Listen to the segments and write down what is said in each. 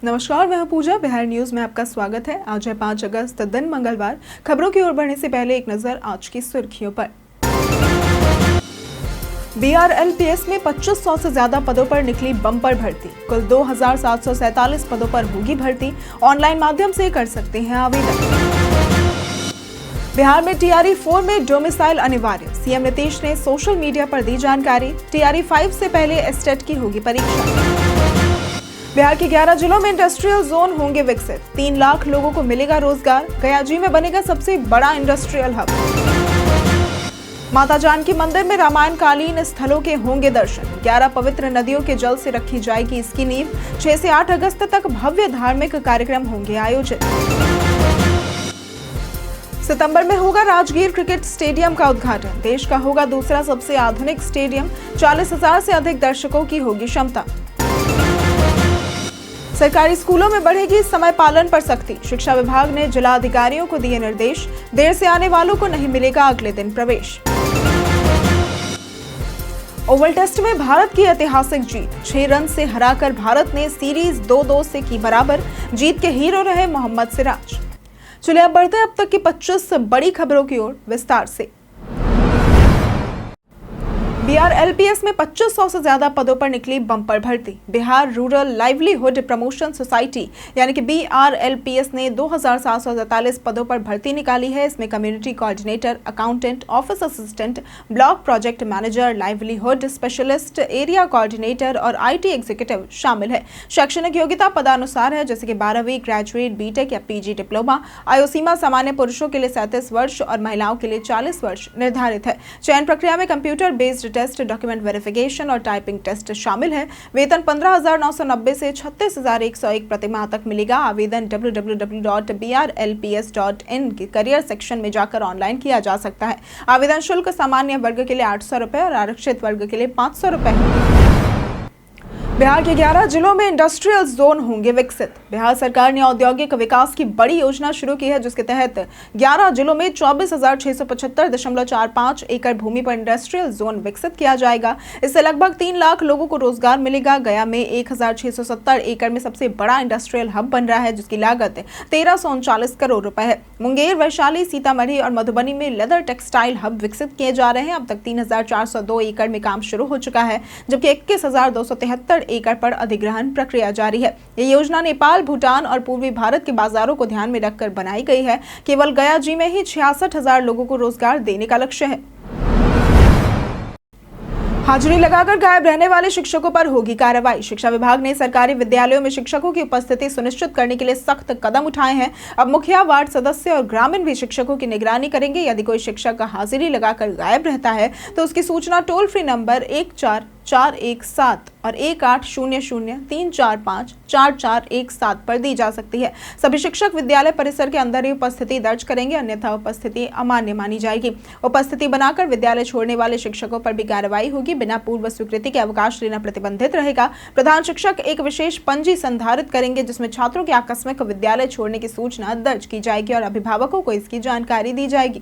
नमस्कार, मैं हूं पूजा। बिहार न्यूज में आपका स्वागत है। आज है 5 अगस्त, दिन मंगलवार। खबरों की ओर बढ़ने से पहले एक नजर आज की सुर्खियों पर। BRLPS में 2500 से ज्यादा पदों पर निकली बम्पर भर्ती। कुल 2747 पदों पर होगी भर्ती। ऑनलाइन माध्यम से कर सकते हैं आवेदन। बिहार में TRE 4 में डोमिसाइल अनिवार्य। सीएम नीतीश ने सोशल मीडिया पर दी जानकारी। TRE 5 से पहले एस्टेट की होगी परीक्षा। बिहार के 11 जिलों में इंडस्ट्रियल जोन होंगे विकसित। 3 लाख लोगों को मिलेगा रोजगार। गयाजी में बनेगा सबसे बड़ा इंडस्ट्रियल हब। माता जानकी मंदिर में रामायण कालीन स्थलों के होंगे दर्शन। 11 पवित्र नदियों के जल से रखी जाएगी इसकी नींव। 6 से 8 अगस्त तक भव्य धार्मिक कार्यक्रम होंगे आयोजित। सितंबर में होगा राजगीर क्रिकेट स्टेडियम का उद्घाटन। देश का होगा दूसरा सबसे आधुनिक स्टेडियम। 40,000 से अधिक दर्शकों की होगी क्षमता। सरकारी स्कूलों में बढ़ेगी समय पालन पर सख्ती। शिक्षा विभाग ने जिला अधिकारियों को दिए निर्देश। देर से आने वालों को नहीं मिलेगा अगले दिन प्रवेश। ओवल टेस्ट में भारत की ऐतिहासिक जीत। 6 रन से हराकर भारत ने सीरीज 2-2 से की बराबर। जीत के हीरो रहे मोहम्मद सिराज। चलिए अब बढ़ते हैं अब तक की 25 बड़ी खबरों की ओर विस्तार से। BRLPS में 2500 से ज्यादा पदों पर निकली बम्पर भर्ती। Bihar rural livelihood promotion society यानी कि BRLPS ने 2747 पदों पर भर्ती निकाली है। इसमें community coordinator, accountant, office assistant, block project manager, livelihood specialist, area coordinator और IT एग्जीक्यूटिव शामिल है। शैक्षणिक योग्यता पदानुसार है, जैसे कि 12वीं, ग्रेजुएट, BTech या PG डिप्लोमा। आयु सीमा सामान्य पुरुषों के लिए 37 वर्ष और महिलाओं के लिए 40 वर्ष निर्धारित है। चयन प्रक्रिया में computer based test, document verification और टाइपिंग टेस्ट शामिल है। वेतन 15,990 से 36,101 प्रतिमाह तक मिलेगा। आवेदन www.brlps.in के करियर सेक्शन में जाकर ऑनलाइन किया जा सकता है। आवेदन शुल्क सामान्य वर्ग के लिए 800 रुपए और आरक्षित वर्ग के लिए 500 रुपए है। बिहार के 11 जिलों में इंडस्ट्रियल जोन होंगे विकसित। बिहार सरकार ने औद्योगिक विकास की बड़ी योजना शुरू की है, जिसके तहत 11 जिलों में 24,675.45 एकड़ भूमि पर इंडस्ट्रियल जोन विकसित किया जाएगा। इससे लगभग 3 लाख लोगों को रोजगार मिलेगा। गया में 1,670 एकड़ में सबसे बड़ा इंडस्ट्रियल हब बन रहा है, जिसकी लागत 1339 करोड़ रुपए है। मुंगेर, वैशाली, सीतामढ़ी और मधुबनी में लेदर टेक्सटाइल हब विकसित किए जा रहे हैं। अब तक 3,402 एकड़ में काम शुरू हो चुका है, जबकि 21,273 एकड़ पर अधिग्रहण प्रक्रिया जारी है। ये योजना नेपाल, भूटान और पूर्वी भारत के बाजारों को ध्यान में रखकर बनाई गई है। केवल गयाजी में ही 66,000 लोगों को रोजगार देने का लक्ष्य है। हाजिरी लगाकर गायब रहने वाले शिक्षकों पर होगी कार्रवाई। शिक्षा विभाग ने सरकारी विद्यालयों में शिक्षकों की उपस्थिति सुनिश्चित करने के लिए सख्त कदम उठाए हैं। अब मुखिया, वार्ड सदस्य और ग्रामीण भी शिक्षकों की निगरानी करेंगे। यदि कोई शिक्षक हाजिरी लगाकर गायब रहता है तो उसकी सूचना टोल फ्री नंबर 14417 और 1800345447 पर दी जा सकती है। सभी शिक्षक विद्यालय परिसर के अंदर ही उपस्थिति दर्ज करेंगे, अन्यथा उपस्थिति अमान्य मानी जाएगी। उपस्थिति बनाकर विद्यालय छोड़ने वाले शिक्षकों पर भी कार्रवाई होगी। बिना पूर्व स्वीकृति के अवकाश लेना प्रतिबंधित रहेगा। प्रधान शिक्षक एक विशेष पंजी संधारित करेंगे, जिसमें छात्रों के आकस्मिक विद्यालय छोड़ने की सूचना दर्ज की जाएगी और अभिभावकों को इसकी जानकारी दी जाएगी।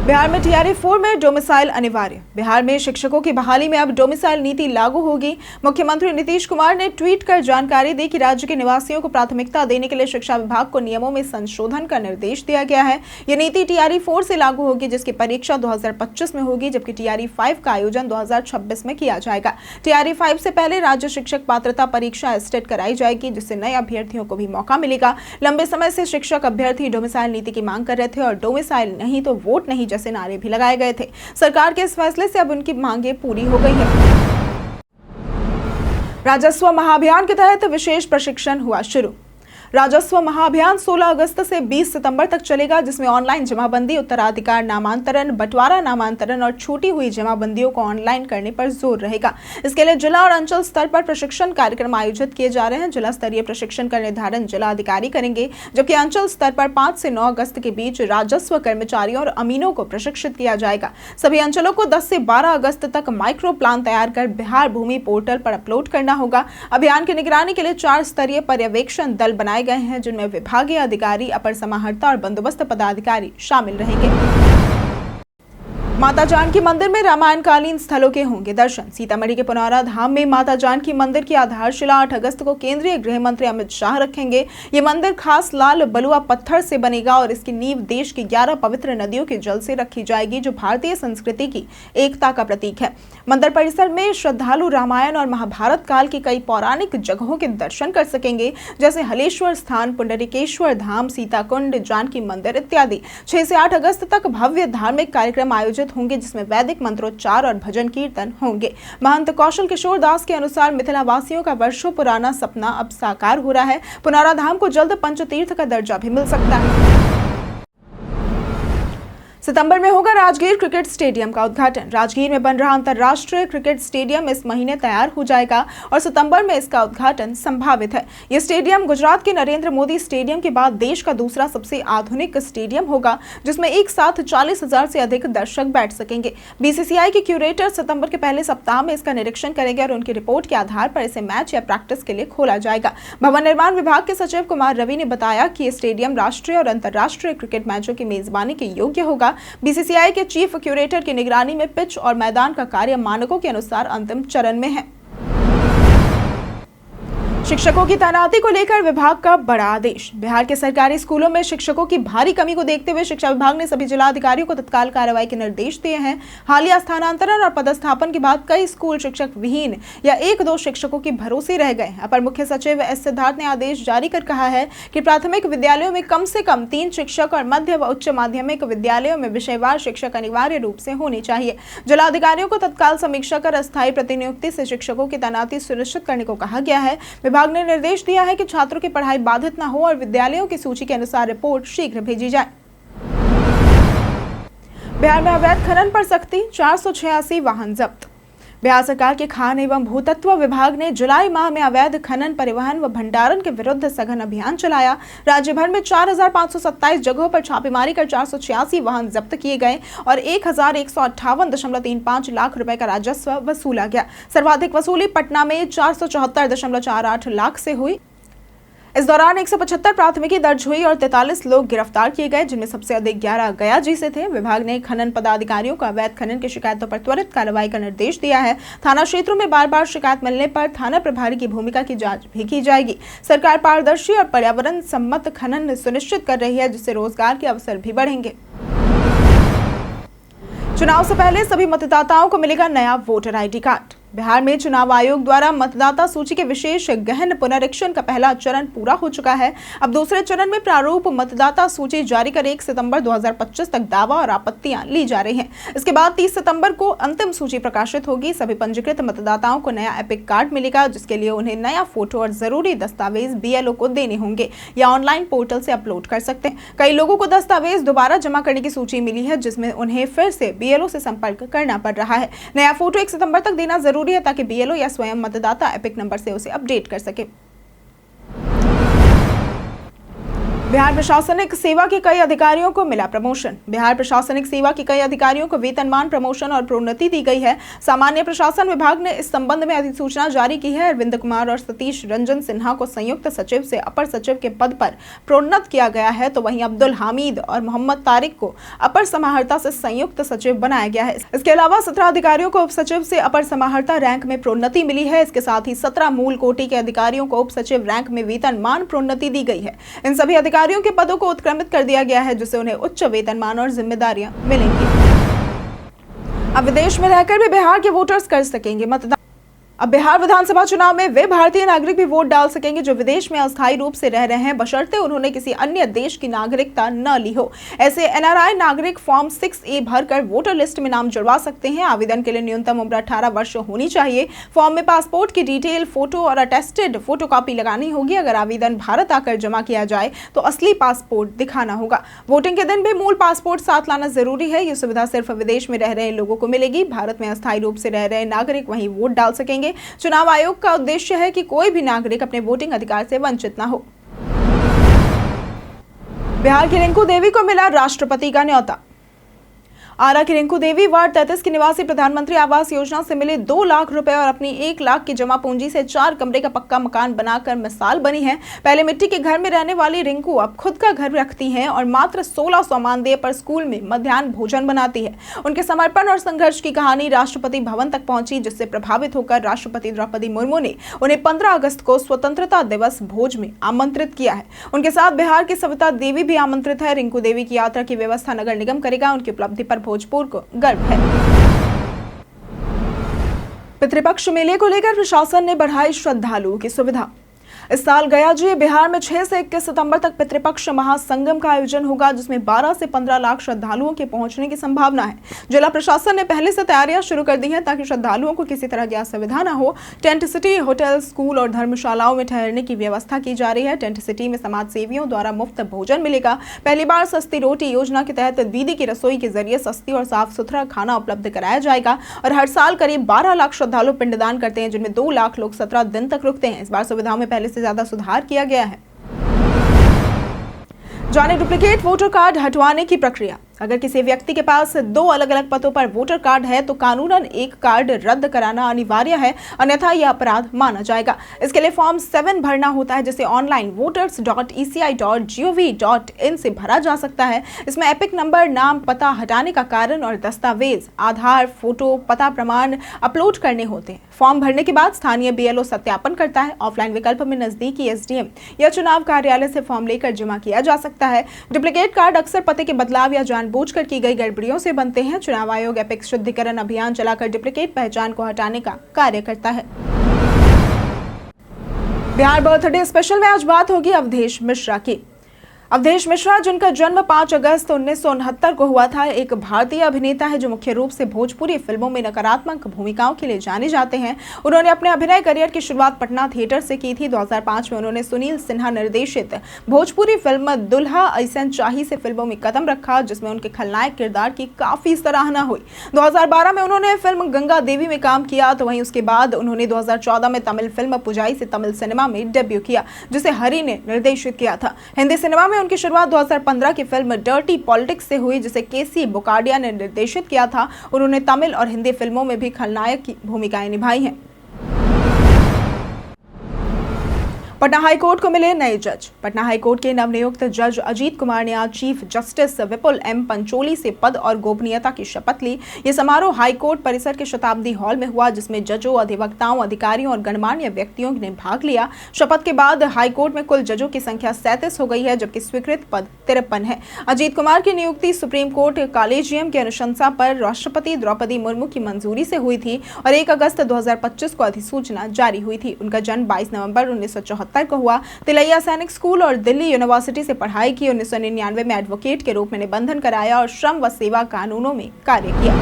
बिहार में TRE 4 में डोमिसाइल अनिवार्य। बिहार में शिक्षकों की बहाली में अब डोमिसाइल नीति लागू होगी। मुख्यमंत्री नीतीश कुमार ने ट्वीट कर जानकारी दी कि राज्य के निवासियों को प्राथमिकता देने के लिए शिक्षा विभाग को नियमों में संशोधन का निर्देश दिया गया है। यह नीति TRE 4 से लागू होगी, जिसकी परीक्षा 2025 में होगी, जबकि TRE 5 का आयोजन 2026 में किया जाएगा। TRE 5 से पहले राज्य शिक्षक पात्रता परीक्षा एस्टेट कराई जाएगी, जिससे नए अभ्यर्थियों को भी मौका मिलेगा। लंबे समय से शिक्षक अभ्यर्थी डोमिसाइल नीति की मांग कर रहे थे और डोमिसाइल नहीं तो वोट नहीं जैसे नारे भी लगाए गए थे। सरकार के इस फैसले से अब उनकी मांगे पूरी हो गई है। राजस्व महाअभियान के तहत विशेष प्रशिक्षण हुआ शुरू। राजस्व महाअभियान 16 अगस्त से 20 सितंबर तक चलेगा, जिसमें ऑनलाइन जमाबंदी, उत्तराधिकार नामांतरण, बंटवारा नामांतरण और छूटी हुई जमाबंदियों को ऑनलाइन करने पर जोर रहेगा। इसके लिए जिला और अंचल स्तर पर प्रशिक्षण कार्यक्रम आयोजित किए जा रहे हैं। जिला स्तरीय प्रशिक्षण का निर्धारण जिला अधिकारी करेंगे, जबकि अंचल स्तर पर 5 से 9 अगस्त के बीच राजस्व कर्मचारियों और अमीनों को प्रशिक्षित किया जाएगा। सभी अंचलों को 10 से 12 अगस्त तक माइक्रो प्लान तैयार कर बिहार भूमि पोर्टल पर अपलोड करना होगा। अभियान की निगरानी के लिए 4 स्तरीय पर्यवेक्षण दल बनाए गए हैं, जिनमें विभागीय अधिकारी, अपर समाहर्ता और बंदोबस्त पदाधिकारी शामिल रहेंगे। माता जानकी मंदिर में रामायणकालीन स्थलों के होंगे दर्शन। सीतामढ़ी के पुनौरा धाम में माता जानकी मंदिर की आधारशिला 8 अगस्त को केंद्रीय गृह मंत्री अमित शाह रखेंगे। ये मंदिर खास लाल बलुआ पत्थर से बनेगा और इसकी नींव देश की 11 पवित्र नदियों के जल से रखी जाएगी, जो भारतीय संस्कृति की एकता का प्रतीक है। मंदिर परिसर में श्रद्धालु रामायण और महाभारत काल की कई पौराणिक जगहों के दर्शन कर सकेंगे, जैसे हलेश्वर स्थान, पुंडरीकेश्वर धाम, सीताकुंड, जानकी मंदिर इत्यादि। 6 से 8 अगस्त तक भव्य धार्मिक कार्यक्रम आयोजित होंगे, जिसमें वैदिक मंत्रोच्चार और भजन कीर्तन होंगे। महंत कौशल किशोर दास के अनुसार मिथिला वासियों का वर्षों पुराना सपना अब साकार हो रहा है। पुनौरा धाम को जल्द पंचतीर्थ का दर्जा भी मिल सकता है। सितंबर में होगा राजगीर क्रिकेट स्टेडियम का उद्घाटन। राजगीर में बन रहा अंतर्राष्ट्रीय क्रिकेट स्टेडियम इस महीने तैयार हो जाएगा और सितंबर में इसका उद्घाटन संभावित है। यह स्टेडियम गुजरात के नरेंद्र मोदी स्टेडियम के बाद देश का दूसरा सबसे आधुनिक स्टेडियम होगा, जिसमें एक साथ 40,000 से अधिक दर्शक बैठ सकेंगे। बीसीसीआई के क्यूरेटर सितंबर के पहले सप्ताह में इसका निरीक्षण करेंगे और उनकी रिपोर्ट के आधार पर इसे मैच या प्रैक्टिस के लिए खोला जाएगा। भवन निर्माण विभाग के सचिव कुमार रवि ने बताया कि यह स्टेडियम राष्ट्रीय और अंतर्राष्ट्रीय क्रिकेट मैचों की मेजबानी के योग्य होगा। बीसीसीआई के चीफ क्यूरेटर की निगरानी में पिच और मैदान का कार्य मानकों के अनुसार अंतिम चरण में है। शिक्षकों की तैनाती को लेकर विभाग का बड़ा आदेश। बिहार के सरकारी स्कूलों में शिक्षकों की भारी कमी को देखते हुए शिक्षा विभाग ने सभी जिला अधिकारियों को तत्काल कार्रवाई के निर्देश दिए हैं। हालिया स्थानांतरण और पदस्थापन के बाद कई स्कूल शिक्षक विहीन या 1-2 शिक्षकों की भरोसे रह गए। अपर मुख्य सचिव एस सिद्धार्थ ने आदेश जारी कर कहा है कि प्राथमिक विद्यालयों में कम से कम 3 शिक्षक और मध्य व उच्च माध्यमिक विद्यालयों में विषयवार शिक्षक अनिवार्य रूप से होने चाहिए। जिला अधिकारियों को तत्काल समीक्षा कर अस्थायी प्रतिनियुक्ति से शिक्षकों की तैनाती सुनिश्चित करने को कहा गया है। विभाग ने निर्देश दिया है कि छात्रों की पढ़ाई बाधित न हो और विद्यालयों की सूची के अनुसार रिपोर्ट शीघ्र भेजी जाए। बिहार में अवैध खनन पर सख्ती, 486 वाहन जब्त। बिहार सरकार के खान एवं भूतत्व विभाग ने जुलाई माह में अवैध खनन, परिवहन व भंडारण के विरुद्ध सघन अभियान चलाया। राज्य भर में 4,527 जगहों पर छापेमारी कर 486 वाहन जब्त किए गए और 1,158.35 लाख रुपए का राजस्व वसूला गया। सर्वाधिक वसूली पटना में 474.48 लाख से हुई। इस दौरान 175 प्राथमिकी दर्ज हुई और 43 लोग गिरफ्तार किए गए, जिनमें सबसे अधिक 11 गया जी से थे। विभाग ने खनन पदाधिकारियों को अवैध खनन की शिकायतों पर त्वरित कार्रवाई का निर्देश दिया है। थाना क्षेत्रों में बार-बार शिकायत मिलने पर थाना प्रभारी की भूमिका की जांच भी की जाएगी। सरकार पारदर्शी और पर्यावरण सम्मत खनन सुनिश्चित कर रही है, जिससे रोजगार के अवसर भी बढ़ेंगे। चुनाव से पहले सभी मतदाताओं को मिलेगा नया वोटर ID कार्ड। बिहार में चुनाव आयोग द्वारा मतदाता सूची के विशेष गहन पुनरीक्षण का पहला चरण पूरा हो चुका है। अब दूसरे चरण में प्रारूप मतदाता सूची जारी कर 1 सितंबर 2025 तक दावा और आपत्तियां ली जा रही हैं। इसके बाद 30 सितंबर को अंतिम सूची प्रकाशित होगी। सभी पंजीकृत मतदाताओं को नया एपिक कार्ड मिलेगा, जिसके लिए उन्हें नया फोटो और जरूरी दस्तावेज BLO को देने होंगे या ऑनलाइन पोर्टल से अपलोड कर सकते हैं। कई लोगों को दस्तावेज दोबारा जमा करने की सूची मिली है, जिसमें उन्हें फिर से BLO से संपर्क करना पड़ रहा है। नया फोटो 1 सितंबर तक देना जरूरी है, ताकि BLO या स्वयं मतदाता एपिक नंबर से उसे अपडेट कर सके। बिहार प्रशासनिक सेवा के कई अधिकारियों को मिला प्रमोशन। बिहार प्रशासनिक सेवा के कई अधिकारियों को वेतनमान, प्रमोशन और प्रोन्नति दी गई है। सामान्य प्रशासन विभाग ने इस संबंध में अधिसूचना जारी की है। अरविंद कुमार और सतीश रंजन सिन्हा को संयुक्त सचिव से अपर सचिव के पद पर प्रोन्नत किया गया है, तो वहीं अब्दुल हामिद और मोहम्मद तारिक को अपर समाहर्ता से संयुक्त सचिव बनाया गया है। इसके अलावा 17 अधिकारियों को उप सचिव से अपर समाहर्ता रैंक में प्रोन्नति मिली है। इसके साथ ही 17 मूल कोटि के अधिकारियों को उप सचिव रैंक में वेतनमान प्रोन्नति दी गई है। इन सभी अधिकारियों के पदों को उत्क्रमित कर दिया गया है, जिससे उन्हें उच्च वेतनमान और जिम्मेदारियां मिलेंगी। अब विदेश में रहकर भी बिहार के वोटर्स कर सकेंगे मतदान। अब बिहार विधानसभा चुनाव में वे भारतीय नागरिक भी वोट डाल सकेंगे जो विदेश में अस्थायी रूप से रह रहे हैं, बशर्ते उन्होंने किसी अन्य देश की नागरिकता न ली हो। ऐसे NRI नागरिक फॉर्म 6A भरकर वोटर लिस्ट में नाम जुड़वा सकते हैं। आवेदन के लिए न्यूनतम उम्र 18 वर्ष होनी चाहिए। फॉर्म में पासपोर्ट की डिटेल, फोटो और अटेस्टेड फोटोकॉपी लगानी होगी। अगर आवेदन भारत आकर जमा किया जाए तो असली पासपोर्ट दिखाना होगा। वोटिंग के दिन भी मूल पासपोर्ट साथ लाना जरूरी है। ये सुविधा सिर्फ विदेश में रह रहे लोगों को मिलेगी। भारत में अस्थायी रूप से रह रहे नागरिक वहीं वोट डाल सकेंगे। चुनाव आयोग का उद्देश्य है कि कोई भी नागरिक अपने वोटिंग अधिकार से वंचित न हो। बिहार की रिंकू देवी को मिला राष्ट्रपति का न्योता। आरा की रिंकू देवी वार्ड 33 की निवासी प्रधानमंत्री आवास योजना से मिले 2 लाख रुपए और अपनी 1 लाख की जमा पूंजी से 4 कमरे का पक्का मकान बनाकर मिसाल बनी है। पहले मिट्टी के घर में रहने वाली रिंकू अब खुद का घर रखती हैं और मात्र 1600 मानदेय पर स्कूल में मध्याह्न भोजन बनाती है। उनके समर्पण और संघर्ष की कहानी राष्ट्रपति भवन तक पहुंची, जिससे प्रभावित होकर राष्ट्रपति द्रौपदी मुर्मू ने उन्हें 15 अगस्त को स्वतंत्रता दिवस भोज में आमंत्रित किया है। उनके साथ बिहार की सविता देवी भी आमंत्रित है। रिंकू देवी की यात्रा की व्यवस्था नगर निगम करेगा। उनकी उपलब्धि पर भोजपुर को गर्व है। पितृपक्ष मेले को लेकर प्रशासन ने बढ़ाई श्रद्धालुओं की सुविधा। इस साल गयाजी बिहार में 6 से 21 सितंबर तक पितृपक्ष महासंगम का आयोजन होगा, जिसमें 12 से 15 लाख श्रद्धालुओं के पहुंचने की संभावना है। जिला प्रशासन ने पहले से तैयारियां शुरू कर दी हैं ताकि श्रद्धालुओं को किसी तरह की असुविधा न हो। टेंट सिटी, होटल, स्कूल और धर्मशालाओं में ठहरने की व्यवस्था की जा रही है। टेंट सिटी में समाज सेवियों द्वारा मुफ्त भोजन मिलेगा। पहली बार सस्ती रोटी योजना के तहत दीदी की रसोई के जरिए सस्ती और साफ सुथरा खाना उपलब्ध कराया जाएगा। और हर साल करीब 12 लाख श्रद्धालु पिंडदान करते हैं, जिनमें 2 लाख लोग 17 दिन तक रुकते हैं। इस बार सुविधाओं में पहले से ज्यादा सुधार किया गया है। जाने डुप्लीकेट वोटर कार्ड हटवाने की प्रक्रिया। अगर किसी व्यक्ति के पास 2 अलग अलग पतों पर वोटर कार्ड है तो कानूनन एक कार्ड रद्द कराना अनिवार्य है, अन्यथा यह अपराध माना जाएगा। इसके लिए फॉर्म 7 भरना होता है, जिसे ऑनलाइन voters.eci.gov.in से भरा जा सकता है। इसमें एपिक नंबर, नाम, पता हटाने का कारण और दस्तावेज, आधार, फोटो, पता प्रमाण अपलोड करने होते हैं। फॉर्म भरने के बाद स्थानीय BLO सत्यापन करता है। ऑफलाइन विकल्प में नजदीकी SDM या चुनाव कार्यालय से फॉर्म लेकर जमा किया जा सकता है। डुप्लीकेट कार्ड अक्सर पते के बदलाव या जानबूझकर की गई गड़बड़ियों से बनते हैं। चुनाव आयोग एपिक शुद्धिकरण अभियान चलाकर डुप्लीकेट पहचान को हटाने का कार्य करता है। बिहार बर्थडे स्पेशल में आज बात होगी अवधेश मिश्रा की। अवधेश मिश्रा, जिनका जन्म 5 अगस्त 1969 को हुआ था, एक भारतीय अभिनेता है जो मुख्य रूप से भोजपुरी फिल्मों में नकारात्मक भूमिकाओं के लिए जाने जाते हैं। उन्होंने अपने अभिनय करियर की शुरुआत पटना थिएटर से की थी। 2005 में उन्होंने सुनील सिन्हा निर्देशित भोजपुरी फिल्म दुल्हा ऐसन चाही से फिल्मों में कदम रखा, जिसमें उनके खलनायक किरदार की काफी सराहना हुई। 2012 में उन्होंने फिल्म गंगा देवी में काम किया, तो वहीं उसके बाद उन्होंने 2014 में तमिल फिल्म पुजाई से तमिल सिनेमा में डेब्यू किया, जिसे हरि ने निर्देशित किया था। हिंदी सिनेमा में उनकी शुरुआत 2015 की फिल्म डर्टी पॉलिटिक्स से हुई, जिसे केसी बुकाडिया ने निर्देशित किया था। उन्होंने तमिल और हिंदी फिल्मों में भी खलनायक की भूमिकाएं निभाई हैं। पटना हाईकोर्ट को मिले नए जज। पटना हाईकोर्ट के नवनियुक्त जज अजीत कुमार ने आज चीफ जस्टिस विपुल M पंचोली से पद और गोपनीयता की शपथ ली। ये समारोह हाईकोर्ट परिसर के शताब्दी हॉल में हुआ, जिसमें जजों, अधिवक्ताओं, अधिकारियों और गणमान्य व्यक्तियों ने भाग लिया। शपथ के बाद हाईकोर्ट में कुल जजों की संख्या 37 हो गई है, जबकि स्वीकृत पद 53 है। अजीत कुमार की नियुक्ति सुप्रीम कोर्ट कॉलेजियम की अनुशंसा पर राष्ट्रपति द्रौपदी मुर्मू की मंजूरी से हुई थी और 1 अगस्त 2025 को अधिसूचना जारी हुई थी। उनका जन्म 22 नवंबर 1974 को हुआ। तिलैया सैनिक स्कूल और दिल्ली यूनिवर्सिटी से पढ़ाई की। 1999 में एडवोकेट के रूप में निबंधन कराया और श्रम व सेवा कानूनों में कार्य किया।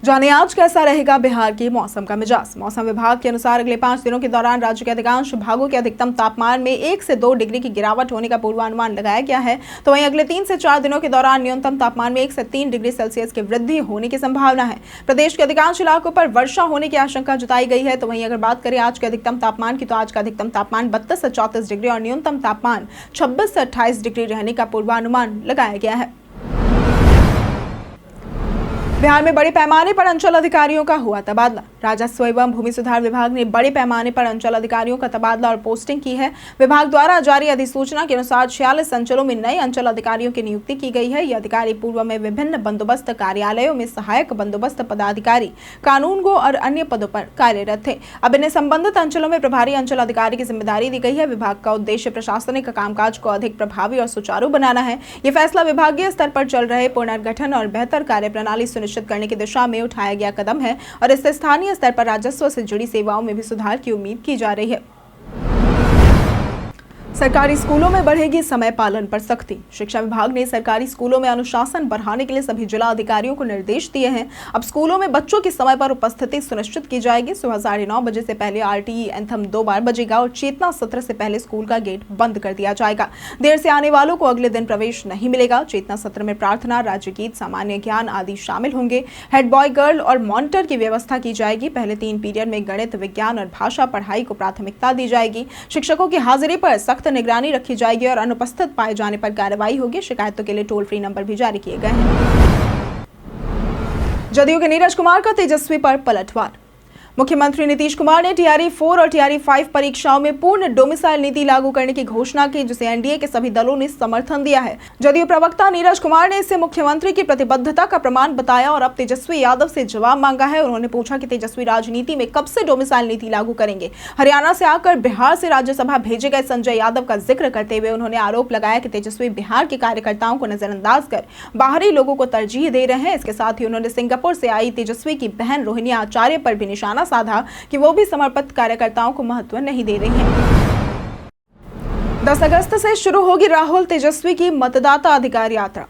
जाने आज कैसा रहेगा बिहार के मौसम का मिजाज। मौसम विभाग के अनुसार अगले 5 दिनों के दौरान राज्य के अधिकांश भागों के अधिकतम तापमान में 1 से 2 डिग्री की गिरावट होने का पूर्वानुमान लगाया गया है। तो वहीं अगले 3 से 4 दिनों के दौरान न्यूनतम तापमान में 1 से 3 डिग्री सेल्सियस की वृद्धि होने की संभावना है। प्रदेश के अधिकांश इलाकों पर वर्षा होने की आशंका जताई गई है। तो वहीं अगर बात करें आज के अधिकतम तापमान की, तो आज का अधिकतम तापमान 32 से 34 डिग्री और न्यूनतम तापमान 26 से 28 डिग्री रहने का पूर्वानुमान लगाया गया है। बिहार में बड़े पैमाने पर अंचल अधिकारियों का हुआ तबादला। राजस्व एवं भूमि सुधार विभाग ने बड़े पैमाने पर अंचल अधिकारियों का तबादला और पोस्टिंग की है। विभाग द्वारा जारी अधिसूचना के अनुसार 46 अंचलों में नए अंचल अधिकारियों की नियुक्ति की गई है। ये अधिकारी पूर्व में विभिन्न बंदोबस्त कार्यालयों में सहायक बंदोबस्त पदाधिकारी, कानूनगो और अन्य पदों पर कार्यरत थे। अब इन्हें संबंधित अंचलों में प्रभारी अंचल अधिकारी की जिम्मेदारी दी गई है। विभाग का उद्देश्य प्रशासनिक कामकाज को अधिक प्रभावी और सुचारू बनाना है। ये फैसला विभागीय स्तर पर चल रहे पुनर्गठन और बेहतर कार्यप्रणाली सुनिश्चित करने की दिशा में उठाया गया कदम है और इससे स्थानीय स्तर पर राजस्व से जुड़ी सेवाओं में भी सुधार की उम्मीद की जा रही है। सरकारी स्कूलों में बढ़ेगी समय पालन पर सख्ती। शिक्षा विभाग ने सरकारी स्कूलों में अनुशासन बढ़ाने के लिए सभी जिला अधिकारियों को निर्देश दिए हैं। अब स्कूलों में बच्चों की समय पर उपस्थिति सुनिश्चित की जाएगी। सुबह 9:30 बजे से पहले RTE एंथम 2 बार बजेगा और चेतना सत्र से पहले स्कूल का गेट बंद कर दिया जाएगा। देर से आने वालों को अगले दिन प्रवेश नहीं मिलेगा। चेतना सत्र में प्रार्थना, राज्य गीत, सामान्य ज्ञान आदि शामिल होंगे। हेड बॉय, गर्ल और मॉनिटर की व्यवस्था की जाएगी। पहले 3 पीरियड में गणित, विज्ञान और भाषा पढ़ाई को प्राथमिकता दी जाएगी। शिक्षकों की हाजिरी पर सख्त निगरानी रखी जाएगी और अनुपस्थित पाए जाने पर कार्रवाई होगी। शिकायतों के लिए टोल फ्री नंबर भी जारी किए गए हैं। जदयू के नीरज कुमार का तेजस्वी पर पलटवार। मुख्यमंत्री नीतीश कुमार ने टीआरई 4 और टीआरई 5 परीक्षाओं में पूर्ण डोमिसाइल नीति लागू करने की घोषणा की, जिसे एनडीए के सभी दलों ने समर्थन दिया है। जदयू प्रवक्ता नीरज कुमार ने इसे मुख्यमंत्री की प्रतिबद्धता का प्रमाण बताया और अब तेजस्वी यादव से जवाब मांगा है। उन्होंने पूछा कि तेजस्वी राजनीति में कब से डोमिसाइल नीति लागू करेंगे। हरियाणा से आकर बिहार से राज्यसभा भेजे गए संजय यादव का जिक्र करते हुए उन्होंने आरोप लगाया कि तेजस्वी बिहार के कार्यकर्ताओं को नजरअंदाज कर बाहरी लोगों को तरजीह दे रहे हैं। इसके साथ ही उन्होंने सिंगापुर से आई तेजस्वी की बहन रोहिणी आचार्य पर भी निशाना साधा कि वो भी समर्पित कार्यकर्ताओं को महत्व नहीं दे रही हैं। 10 अगस्त से शुरू होगी राहुल तेजस्वी की मतदाता अधिकार यात्रा।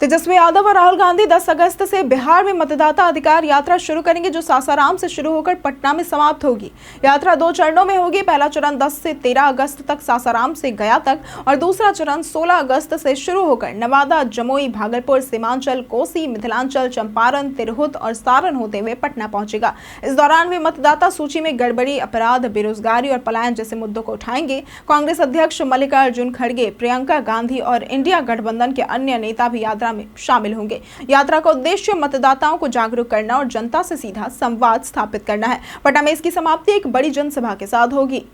तेजस्वी यादव और राहुल गांधी 10 अगस्त से बिहार में मतदाता अधिकार यात्रा शुरू करेंगे, जो सासाराम से शुरू होकर पटना में समाप्त होगी। यात्रा 2 चरणों में होगी। पहला चरण 10 से 13 अगस्त तक सासाराम से गया तक और दूसरा चरण 16 अगस्त से शुरू होकर नवादा, जमुई, भागलपुर, सीमांचल, कोसी, मिथिलांचल, चंपारण, तिरहुत और सारण होते हुए पटना पहुंचेगा। इस दौरान वे मतदाता सूची में गड़बड़ी, अपराध, बेरोजगारी और पलायन जैसे मुद्दों को उठाएंगे। कांग्रेस अध्यक्ष मल्लिकार्जुन खड़गे, प्रियंका गांधी और इंडिया गठबंधन के अन्य नेता भी यात्रा में शामिल होंगे। यात्रा का उद्देश्य मतदाताओं को जागरूक करना और जनता से सीधा संवाद स्थापित करना है। पटना में इसकी समाप्ति एक बड़ी जनसभा के साथ होगी।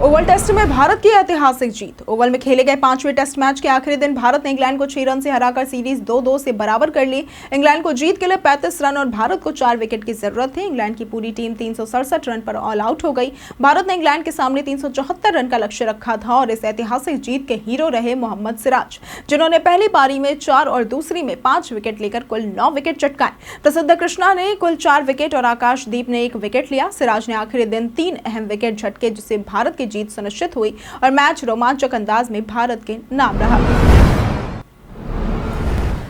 ओवल टेस्ट में भारत की ऐतिहासिक जीत। ओवल में खेले गए 5वें टेस्ट मैच के आखिरी दिन भारत ने इंग्लैंड को 6 रन से हराकर सीरीज 2-2 से बराबर कर ली। इंग्लैंड को जीत के लिए 35 रन और भारत को 4 विकेट की जरूरत थी। इंग्लैंड की पूरी टीम 367 रन पर ऑल आउट हो गई। भारत ने इंग्लैंड के सामने 374 रन का लक्ष्य रखा था और इस ऐतिहासिक जीत के हीरो रहे मोहम्मद सिराज, जिन्होंने पहली पारी में 4 और दूसरी में 5 विकेट लेकर कुल 9 विकेट चटकाए। प्रसिद्ध कृष्णा ने कुल 4 विकेट और आकाशदीप ने 1 विकेट लिया। सिराज ने आखिरी दिन 3 अहम विकेट झटके, जिससे भारत की जीत सुनिश्चित हुई और मैच रोमांचक अंदाज में भारत के नाम रहा।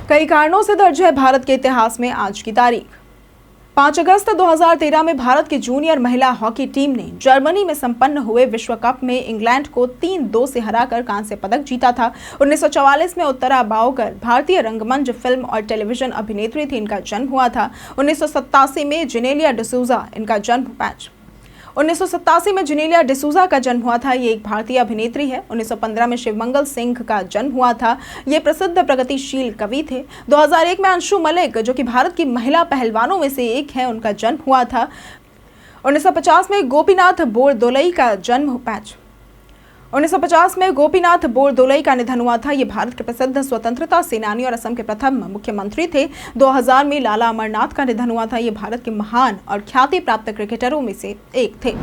कई कारणों से दर्ज है भारत के इतिहास में आज की तारीख। 5 अगस्त 2013 में भारत की जूनियर महिला हॉकी टीम ने जर्मनी में संपन्न हुए विश्व कप में इंग्लैंड को 3-2 से हराकर कांस्य पदक जीता था। 1944 में उत्तरा बाओकर भारतीय रंगमंच, फिल्म और टेलीविजन अभिनेत्री थी। इनका जन्म हुआ था। 1987 में जिनेलिया डिसूजा का जन्म हुआ था। ये एक भारतीय अभिनेत्री है। 1915 में शिवमंगल सिंह का जन्म हुआ था। ये प्रसिद्ध प्रगतिशील कवि थे। 2001 में अंशु मलिक, जो कि भारत की महिला पहलवानों में से एक है, उनका जन्म हुआ था। 1950 में गोपीनाथ बोरदोलई का निधन हुआ था। ये भारत के प्रसिद्ध स्वतंत्रता सेनानी और असम के प्रथम मुख्यमंत्री थे। 2000 में लाला अमरनाथ का निधन हुआ था। ये भारत के महान और ख्याति प्राप्त क्रिकेटरों में से एक थे।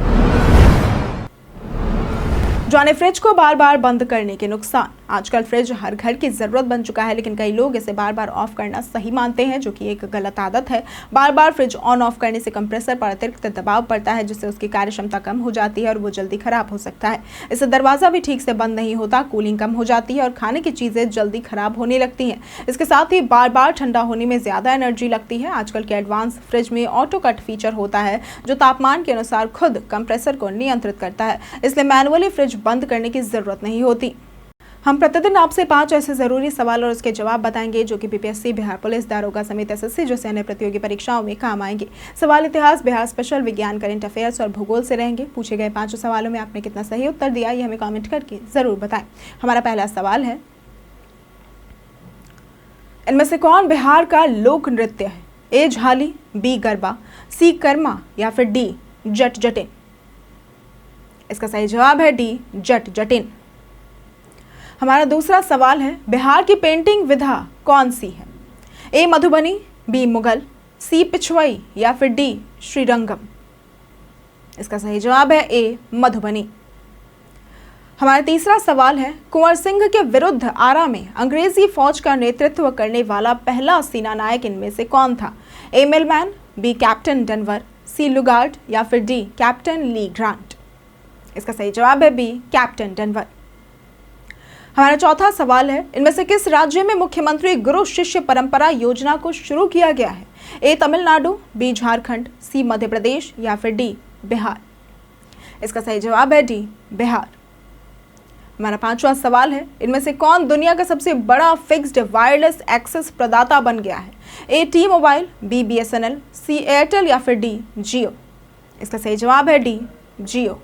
जाने फ्रिज को बार बार बंद करने के नुकसान। आजकल फ्रिज हर घर की जरूरत बन चुका है, लेकिन कई लोग इसे बार बार ऑफ करना सही मानते हैं, जो कि एक गलत आदत है। बार बार फ्रिज ऑन ऑफ करने से कंप्रेसर पर अतिरिक्त दबाव पड़ता है, जिससे उसकी कार्य क्षमता कम हो जाती है और वो जल्दी खराब हो सकता है। इससे दरवाजा भी ठीक से बंद नहीं होता, कूलिंग कम हो जाती है और खाने की चीजें जल्दी खराब होने लगती हैं। इसके साथ ही बार बार ठंडा होने में ज्यादा एनर्जी लगती है। आजकल के एडवांस फ्रिज में ऑटो कट फीचर होता है, जो तापमान के अनुसार खुद कंप्रेसर को नियंत्रित करता है, इसलिए मैनुअली फ्रिज बंद करने की जरूरत नहीं होती। हम प्रतिदिन आपसे 5 ऐसे जरूरी सवाल और उसके जवाब बताएंगे, जो कि बीपीएससी, बिहार पुलिस, दारोगा समेत एसएससी जैसे अन्य प्रतियोगी परीक्षाओं में काम आएंगे। सवाल इतिहास, बिहार स्पेशल, विज्ञान, करंट अफेयर्स और भूगोल से रहेंगे। पूछे गए 5 सवालों में आपने कितना सही उत्तर दिया, ये हमें कमेंट करके जरूर बताएं। हमारा पहला सवाल है, इनमें से कौन बिहार का लोक नृत्य है? ए झाली, बी गरबा, सी कर्मा या फिर डी जट जटिन। इसका सही जवाब है डी जट जटिन। हमारा दूसरा सवाल है, बिहार की पेंटिंग विधा कौन सी है? ए मधुबनी, बी मुगल, सी पिछवाई या फिर डी श्रीरंगम। इसका सही जवाब है ए मधुबनी। हमारा तीसरा सवाल है, कुंवर सिंह के विरुद्ध आरा में अंग्रेजी फौज का नेतृत्व करने वाला पहला सेना नायक इनमें से कौन था? ए मिलमैन, बी कैप्टन डनवर, सी लुगार्ड या फिर डी कैप्टन ली ग्रांट। इसका सही जवाब है बी कैप्टन डनवर। हमारा चौथा सवाल है, इनमें से किस राज्य में मुख्यमंत्री गुरु शिष्य परंपरा योजना को शुरू किया गया है? ए तमिलनाडु, बी झारखंड, सी मध्य प्रदेश या फिर डी बिहार। इसका सही जवाब है डी बिहार। हमारा पांचवा सवाल है, इनमें से कौन दुनिया का सबसे बड़ा फिक्स्ड वायरलेस एक्सेस प्रदाता बन गया है? A T Mobile, B BSNL, C Airtel या फिर डी जियो। इसका सही जवाब है डी जियो।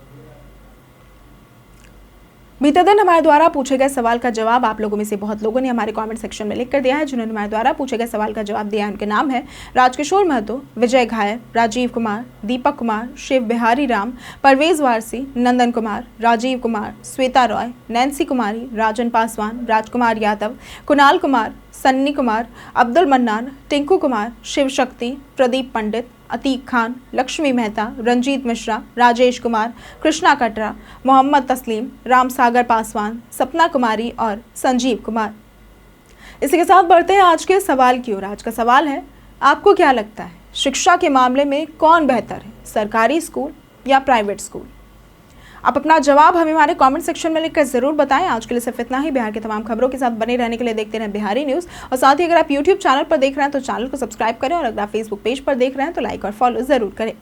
बीते दिन हमारे द्वारा पूछे गए सवाल का जवाब आप लोगों में से बहुत लोगों ने हमारे कमेंट सेक्शन में लिख कर दिया है। जिन्होंने हमारे द्वारा पूछे गए सवाल का जवाब दिया है उनके नाम है राजकिशोर महतो, विजय घायर, राजीव कुमार, दीपक कुमार, शिव बिहारी राम, परवेज वारसी, नंदन कुमार, राजीव कुमार, श्वेता रॉय, नैन्सी कुमारी, राजन पासवान, राजकुमार यादव, कुणाल कुमार, सन्नी कुमार, अब्दुल मन्नान, टिंकू कुमार, शिव शक्ति, प्रदीप पंडित, अतीक खान, लक्ष्मी मेहता, रंजीत मिश्रा, राजेश कुमार, कृष्णा कटरा, मोहम्मद तस्लीम, राम सागर पासवान, सपना कुमारी और संजीव कुमार। इसी के साथ बढ़ते हैं आज के सवाल की ओर। आज का सवाल है, आपको क्या लगता है शिक्षा के मामले में कौन बेहतर है, सरकारी स्कूल या प्राइवेट स्कूल? आप अपना जवाब हमें हमारे कमेंट सेक्शन में लिखकर जरूर बताएं। आज के लिए सिर्फ इतना ही। बिहार के तमाम खबरों के साथ बने रहने के लिए देखते रहें बिहारी न्यूज़। और साथ ही अगर आप यूट्यूब चैनल पर देख रहे हैं तो चैनल को सब्सक्राइब करें, और अगर आप फेसबुक पेज पर देख रहे हैं तो लाइक और फॉलो जरूर करें।